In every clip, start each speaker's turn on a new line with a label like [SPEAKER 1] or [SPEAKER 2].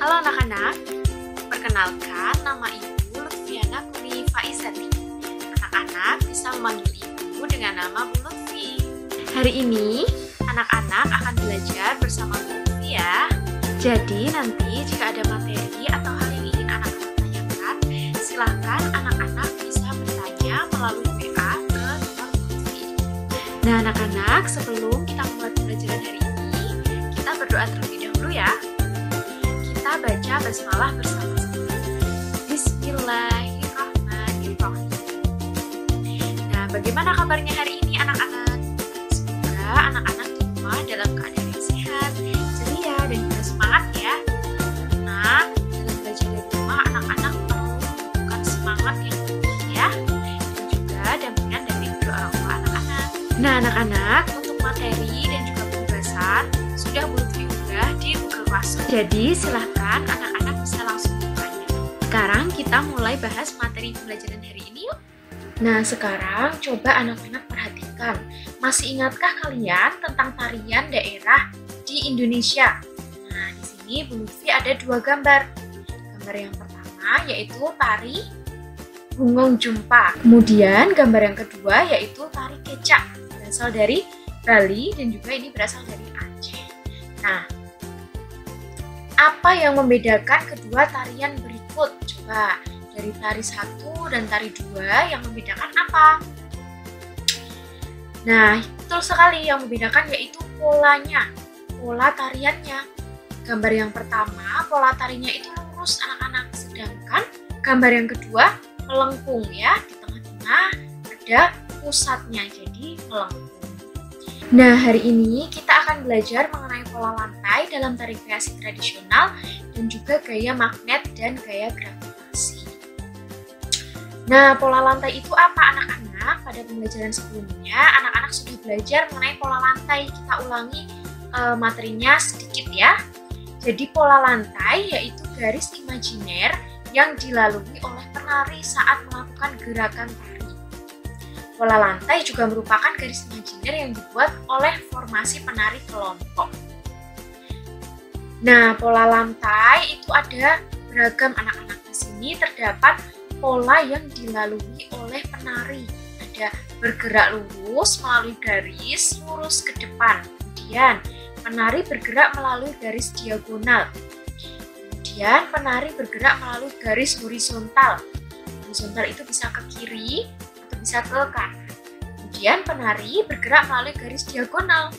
[SPEAKER 1] Halo anak-anak, perkenalkan nama Ibu Lutfiana Kuri Faizati. Anak-anak bisa memanggil Ibu dengan nama Bu Lutfi. Hari ini, anak-anak akan belajar bersama Bu Lutfi ya. Jadi nanti jika ada materi atau hal yang ingin anak-anak tanyakan, silahkan anak-anak bisa bertanya melalui WA ke nomor Bu Lutfi. Nah anak-anak, sebelum kita mulai pembelajaran hari ini, kita berdoa terlebih dahulu ya. Kita baca basmalah bersama-sama. Bismillahirrahmanirrahim. Nah, bagaimana kabarnya hari ini anak-anak? Semoga anak-anak di rumah dalam keadaan yang sehat, ceria, dan juga semangat ya. Nah, dalam belajar di rumah, anak-anak perlu membutuhkan semangat yang tinggi ya, dan juga dampingan dari kedua orang tua anak-anak. Nah, anak-anak, untuk materi dan juga pembahasan sudah diunggah di Google Classroom. Jadi silahkan anak-anak bisa langsung bertanya. Sekarang kita mulai bahas materi pembelajaran hari ini yuk. Nah sekarang coba anak-anak perhatikan. Masih ingatkah kalian tentang tarian daerah di Indonesia? Nah di sini Bu Lutfi ada dua gambar. Gambar yang pertama yaitu tari Bungong Jumpa. Kemudian gambar yang kedua yaitu tari kecak. Berasal dari Bali dan juga ini berasal dari Aceh. Nah, apa yang membedakan kedua tarian berikut? Coba dari tari 1 dan tari 2 yang membedakan apa? Nah, betul sekali yang membedakan yaitu polanya, pola tariannya. Gambar yang pertama, pola tarinya itu lurus anak-anak, sedangkan gambar yang kedua melengkung ya, di tengah-tengah ada pusatnya, jadi melengkung. Nah, hari ini kita akan belajar mengenai pola lantai dalam tari kreasi tradisional dan juga gaya magnet dan gaya gravitasi. Nah, pola lantai itu apa anak-anak? Pada pembelajaran sebelumnya, anak-anak sudah belajar mengenai pola lantai. Kita ulangi materinya sedikit ya. Jadi, pola lantai yaitu garis imajiner yang dilalui oleh penari saat melakukan gerakan tari. Pola lantai juga merupakan garis imajiner yang dibuat oleh formasi penari kelompok. Nah, pola lantai itu ada beragam anak-anak. Di sini terdapat pola yang dilalui oleh penari. Ada bergerak lurus melalui garis lurus ke depan. Kemudian, penari bergerak melalui garis diagonal. Kemudian, penari bergerak melalui garis horizontal. Horizontal itu bisa ke kiri, bisa ke kanan. Kemudian penari bergerak melalui garis diagonal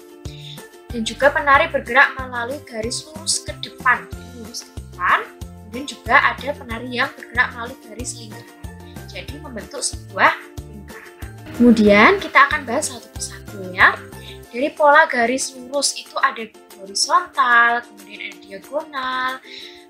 [SPEAKER 1] dan juga penari bergerak melalui garis lurus ke depan. Jadi lurus ke depan. Kemudian juga ada penari yang bergerak melalui garis lingkaran. Jadi membentuk sebuah lingkaran. Kemudian kita akan bahas satu persatu ya. Dari pola garis lurus itu ada horizontal, kemudian ada diagonal,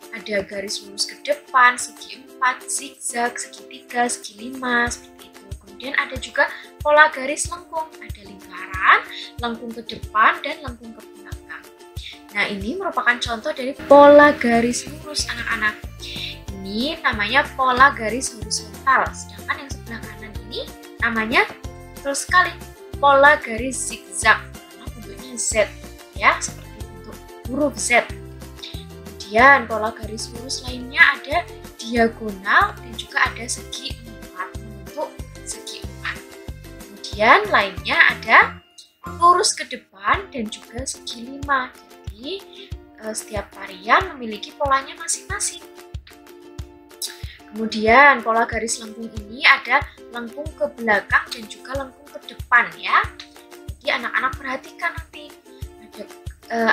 [SPEAKER 1] ada garis lurus ke depan, segi 4, zigzag, segi 3, segi 5, seperti itu. Kemudian ada juga pola garis lengkung, ada lingkaran, lengkung ke depan, dan lengkung ke belakang. Nah, ini merupakan contoh dari pola garis lurus anak-anak. Ini namanya pola garis horizontal, sedangkan yang sebelah kanan ini namanya betul sekali pola garis zigzag, karena bentuknya Z, ya, seperti bentuk huruf Z. Kemudian pola garis lurus lainnya ada diagonal dan juga ada segi 4, bentuk segi 4. Kemudian lainnya ada lurus ke depan dan juga segi 5. Jadi setiap tarian memiliki polanya masing-masing. Kemudian pola garis lengkung ini ada lengkung ke belakang dan juga lengkung ke depan ya. Jadi anak-anak perhatikan nanti ada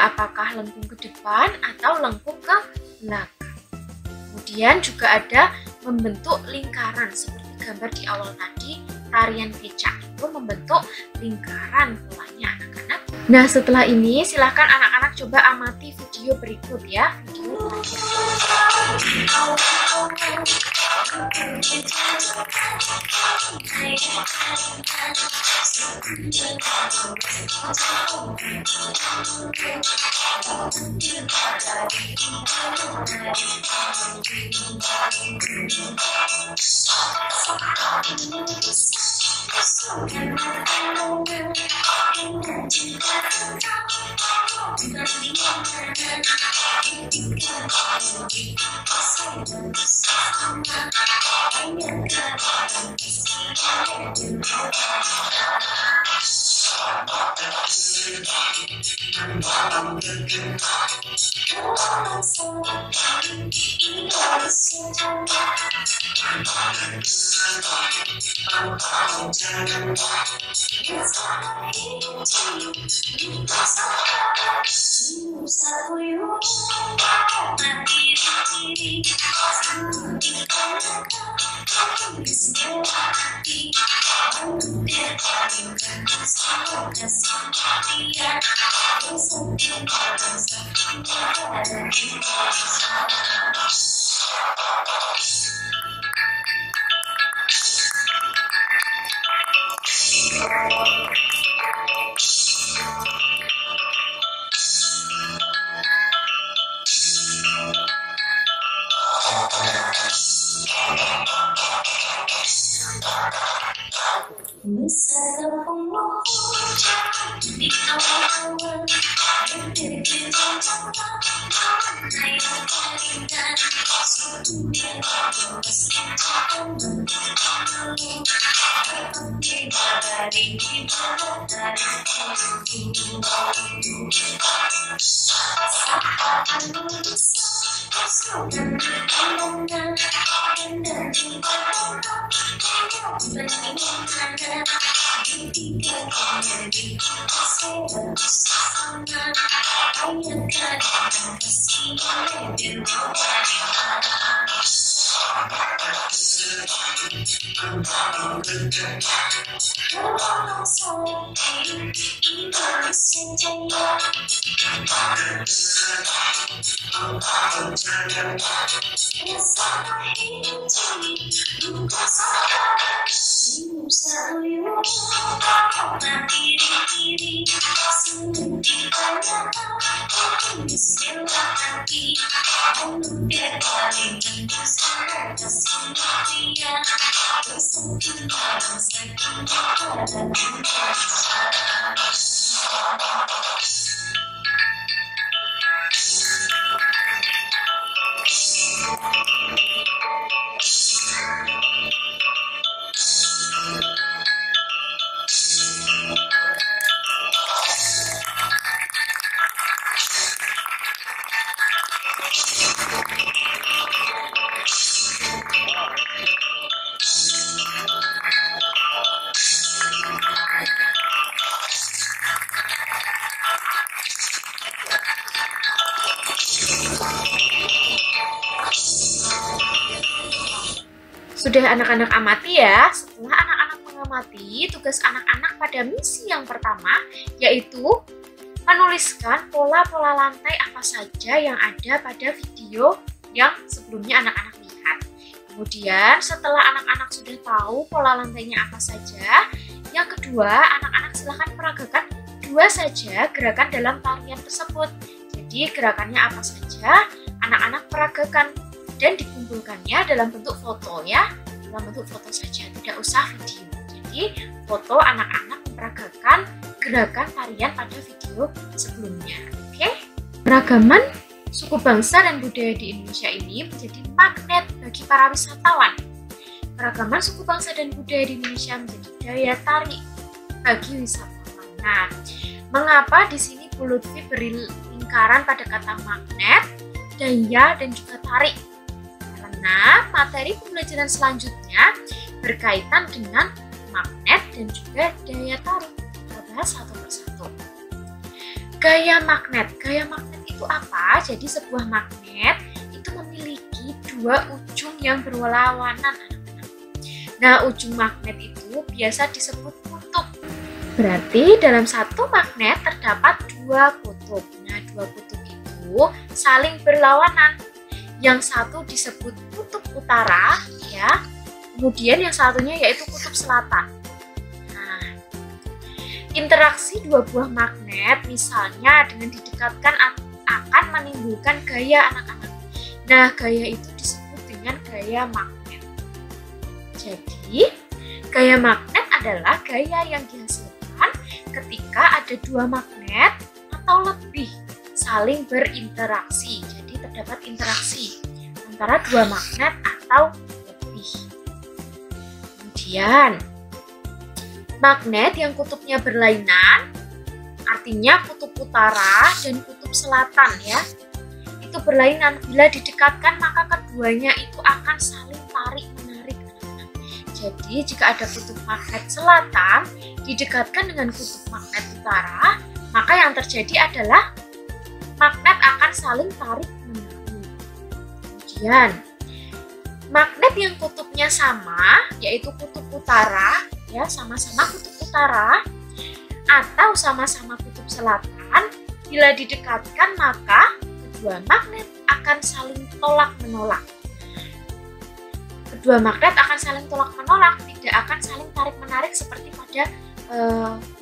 [SPEAKER 1] apakah lengkung ke depan atau lengkung ke belakang. Kemudian juga ada membentuk lingkaran seperti gambar di awal tadi, tarian kecak itu membentuk lingkaran polanya anak-anak. Nah setelah ini silahkan anak-anak coba amati video berikut ya. Sudah anak-anak amati ya. Setelah anak-anak mengamati, tugas anak-anak pada misi yang pertama yaitu menuliskan pola-pola lantai apa saja yang ada pada video yang sebelumnya anak-anak lihat. Kemudian setelah anak-anak sudah tahu pola lantainya apa saja, yang kedua anak-anak silahkan peragakan 2 saja gerakan dalam tarian tersebut. Jadi gerakannya apa saja, anak-anak peragakan dan dikumpulkannya dalam bentuk foto ya, dalam bentuk foto saja, tidak usah video. Jadi foto anak-anak memperagakan gerakan tarian pada video sebelumnya. Oke? Keragaman suku bangsa dan budaya di Indonesia ini menjadi magnet bagi para wisatawan. Keragaman suku bangsa dan budaya di Indonesia menjadi daya tarik bagi wisatawan. Nah, mengapa di sini Bu Lutfi beri lingkaran pada kata magnet, daya, dan juga tarik? Karena materi pembelajaran selanjutnya berkaitan dengan magnet dan juga daya tarik. Kita bahas satu persatu. Gaya magnet. Gaya magnet itu apa? Jadi sebuah magnet itu memiliki 2 ujung yang berlawanan, anak-anak. Nah, ujung magnet itu biasa disebut kutub. Berarti dalam satu magnet terdapat 2 kutub. Nah, 2 kutub itu saling berlawanan. Yang satu disebut kutub utara, ya. Kemudian yang satunya yaitu kutub selatan. Nah, interaksi 2 buah magnet, misalnya dengan didekatkan akan menimbulkan gaya anak-anak. Nah, gaya itu disebut dengan gaya magnet. Jadi, gaya magnet adalah gaya yang dihasilkan ketika ada 2 magnet atau lebih saling berinteraksi. Jadi terdapat interaksi antara dua magnet atau lebih. Kemudian magnet yang kutubnya berlainan, artinya kutub utara dan kutub selatan ya, itu berlainan. Bila didekatkan maka keduanya itu akan saling tarik menarik. Jadi jika ada kutub magnet selatan didekatkan dengan kutub magnet utara, maka yang terjadi adalah magnet akan saling tarik menarik. Kemudian magnet yang kutubnya sama, yaitu kutub utara, ya sama-sama kutub utara atau sama-sama kutub selatan, bila didekatkan maka kedua magnet akan saling tolak menolak. Kedua magnet akan saling tolak menolak, tidak akan saling tarik menarik seperti pada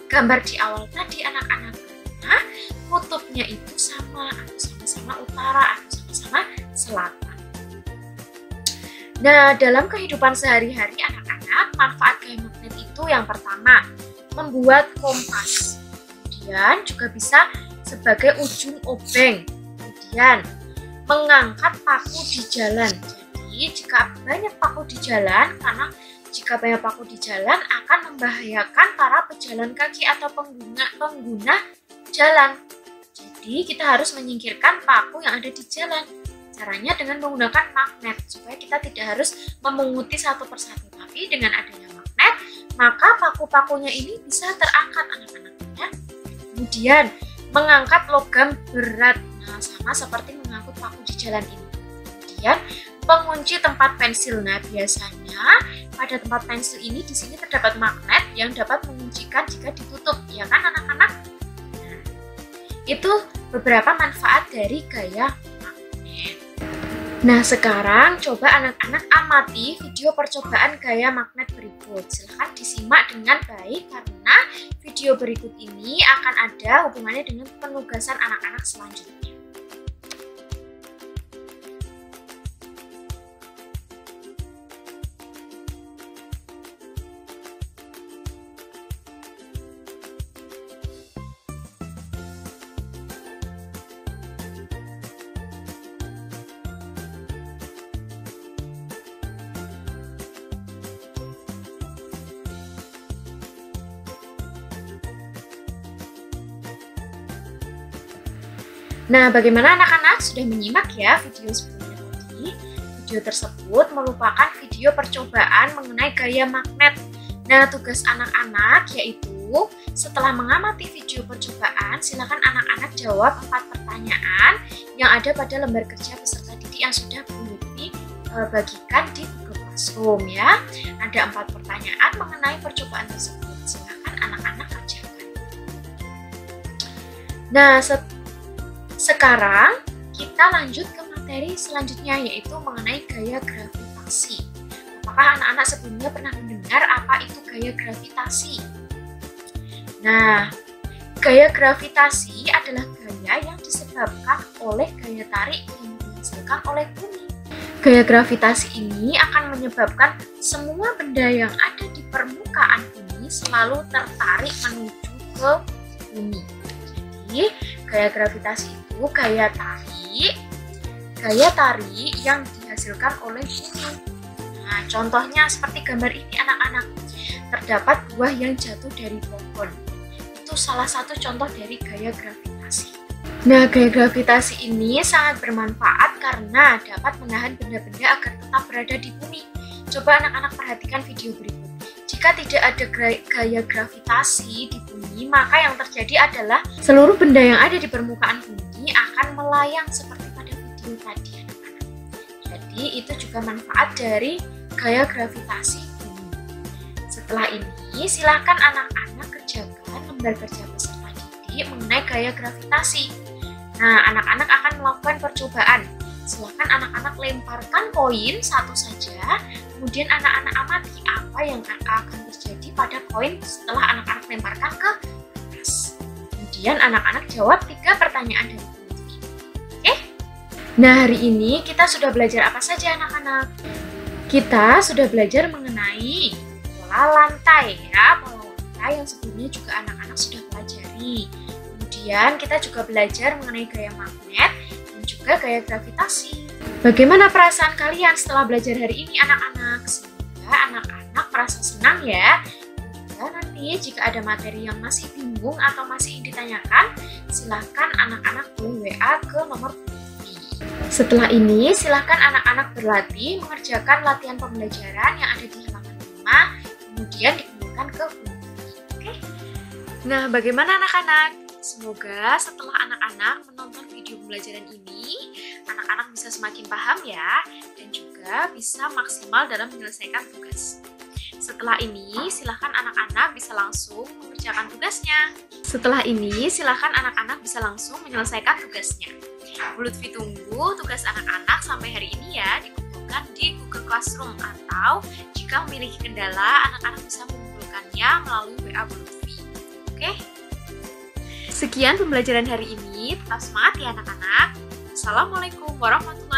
[SPEAKER 1] gambar di awal tadi anak-anak, karena kutubnya itu sama atau sama-sama utara atau sama-sama selatan. Nah, dalam kehidupan sehari-hari anak-anak, manfaat gaya magnet itu yang pertama, membuat kompas. Kemudian juga bisa sebagai ujung obeng. Kemudian mengangkat paku di jalan. Jadi jika banyak paku di jalan, karena jika banyak paku di jalan akan membahayakan para pejalan kaki atau pengguna jalan. Jadi kita harus menyingkirkan paku yang ada di jalan. Caranya dengan menggunakan magnet, supaya kita tidak harus memunguti satu persatu. Tapi dengan adanya magnet, maka paku-pakunya ini bisa terangkat anak-anak ya. Kemudian mengangkat logam berat, nah sama seperti mengangkut paku di jalan ini. Kemudian pengunci tempat pensil. Nah, biasanya pada tempat pensil ini di sini terdapat magnet yang dapat menguncikan jika ditutup, ya kan anak-anak? Nah, itu beberapa manfaat dari gaya magnet. Nah, sekarang coba anak-anak amati video percobaan gaya magnet berikut. Silahkan disimak dengan baik karena video berikut ini akan ada hubungannya dengan penugasan anak-anak selanjutnya. Nah, bagaimana anak-anak sudah menyimak ya video sebelumnya tadi? Video tersebut merupakan video percobaan mengenai gaya magnet. Nah, tugas anak-anak yaitu setelah mengamati video percobaan, silakan anak-anak jawab 4 pertanyaan yang ada pada lembar kerja peserta didik yang sudah Bu Lutfi bagikan di Google Classroom ya. Ada 4 pertanyaan mengenai percobaan tersebut. Silakan anak-anak kerjakan. Nah, sekarang kita lanjut ke materi selanjutnya, yaitu mengenai gaya gravitasi. Apakah anak-anak sebelumnya pernah mendengar apa itu gaya gravitasi? Nah, gaya gravitasi adalah gaya yang disebabkan oleh gaya tarik yang dihasilkan oleh bumi. Gaya gravitasi ini akan menyebabkan semua benda yang ada di permukaan bumi selalu tertarik menuju ke bumi. Jadi, gaya gravitasi itu gaya tarik yang dihasilkan oleh bumi. Nah, contohnya seperti gambar ini anak-anak, terdapat buah yang jatuh dari pohon. Itu salah satu contoh dari gaya gravitasi. Nah, gaya gravitasi ini sangat bermanfaat karena dapat menahan benda-benda agar tetap berada di bumi. Coba anak-anak perhatikan video berikut. Jika tidak ada gaya gravitasi di bumi, maka yang terjadi adalah seluruh benda yang ada di permukaan bumi akan melayang seperti pada video tadi anak-anak. Jadi itu juga manfaat dari gaya gravitasi bumi. Setelah ini, silakan anak-anak kerjakan lembar kerja peserta didik mengenai gaya gravitasi. Nah, anak-anak akan melakukan percobaan. Silakan anak-anak lemparkan koin satu saja, kemudian anak-anak amati apa yang akan terjadi pada koin setelah anak-anak lemparkan ke atas. Kemudian anak-anak jawab 3 pertanyaan dari Lutfi. Oke? Nah, hari ini kita sudah belajar apa saja anak-anak? Kita sudah belajar mengenai pola lantai ya, pola lantai yang sebelumnya juga anak-anak sudah pelajari. Kemudian kita juga belajar mengenai gaya magnet dan juga gaya gravitasi. Bagaimana perasaan kalian setelah belajar hari ini anak-anak? Semoga anak-anak merasa senang ya. Dan nanti jika ada materi yang masih bingung atau masih ingin ditanyakan, silahkan anak-anak boleh WA ke nomor Buluti. Setelah ini, silahkan anak-anak berlatih mengerjakan latihan pembelajaran yang ada di halaman 5, kemudian dikumpulkan ke Buluti. Oke? Nah, bagaimana anak-anak? Semoga setelah anak-anak menonton video pembelajaran ini, anak-anak bisa semakin paham ya, dan juga bisa maksimal dalam menyelesaikan tugas. Setelah ini, silahkan anak-anak bisa langsung mengerjakan tugasnya. Setelah ini, silahkan anak-anak bisa langsung menyelesaikan tugasnya. Bu Lutfi tunggu tugas anak-anak sampai hari ini ya, dikumpulkan di Google Classroom, atau jika memiliki kendala, anak-anak bisa mengumpulkannya melalui WA Bu Lutfi. Oke? Sekian pembelajaran hari ini, tetap semangat ya anak-anak. Assalamualaikum warahmatullahi wabarakatuh.